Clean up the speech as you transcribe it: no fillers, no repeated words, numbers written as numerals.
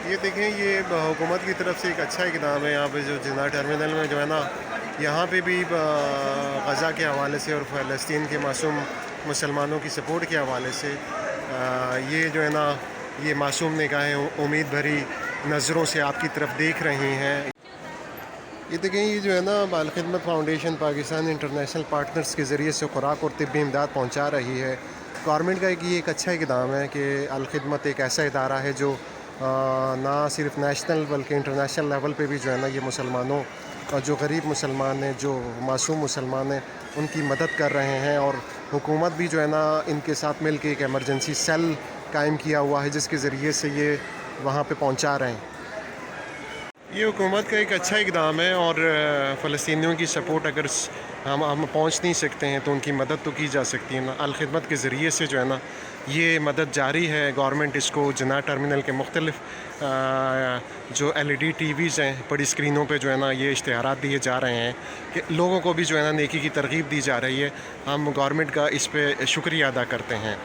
یہ دیکھیں، یہ حکومت کی طرف سے ایک اچھا اقدام ہے. یہاں پہ جو جناح ٹرمینل میں جو ہے نا، یہاں پہ بھی غزہ کے حوالے سے اور فلسطین کے معصوم مسلمانوں کی سپورٹ کے حوالے سے یہ جو ہے نا، یہ معصوم نگاہیں امید بھری نظروں سے آپ کی طرف دیکھ رہی ہیں. یہ دیکھیں، یہ جو ہے نا Al-Khidmat Foundation Pakistan international partners کے ذریعے سے خوراک اور طبی امداد پہنچا رہی ہے. گورنمنٹ کا یہ ایک اچھا اقدام ہے کہ الخدمت ایک ایسا ادارہ ہے جو نہ صرف نیشنل بلکہ انٹرنیشنل لیول پہ بھی جو ہے نا یہ مسلمانوں جو غریب مسلمان ہیں، جو معصوم مسلمان ہیں، ان کی مدد کر رہے ہیں. اور حکومت بھی جو ہے نا ان کے ساتھ مل کے ایک ایمرجنسی سیل قائم کیا ہوا ہے جس کے ذریعے سے یہ وہاں پہ پہنچا رہے ہیں. یہ حکومت کا ایک اچھا اقدام ہے، اور فلسطینیوں کی سپورٹ اگر ہم پہنچ نہیں سکتے ہیں تو ان کی مدد تو کی جا سکتی ہے نا. الخدمت کے ذریعے سے جو ہے نا یہ مدد جاری ہے. گورنمنٹ اس کو جناح ٹرمینل کے مختلف جو LED ٹی ویز ہیں، بڑی اسکرینوں پہ جو ہے نا یہ اشتہارات دیے جا رہے ہیں کہ لوگوں کو بھی جو ہے نا نیکی کی ترغیب دی جا رہی ہے. ہم گورنمنٹ کا اس پہ شکریہ ادا کرتے ہیں.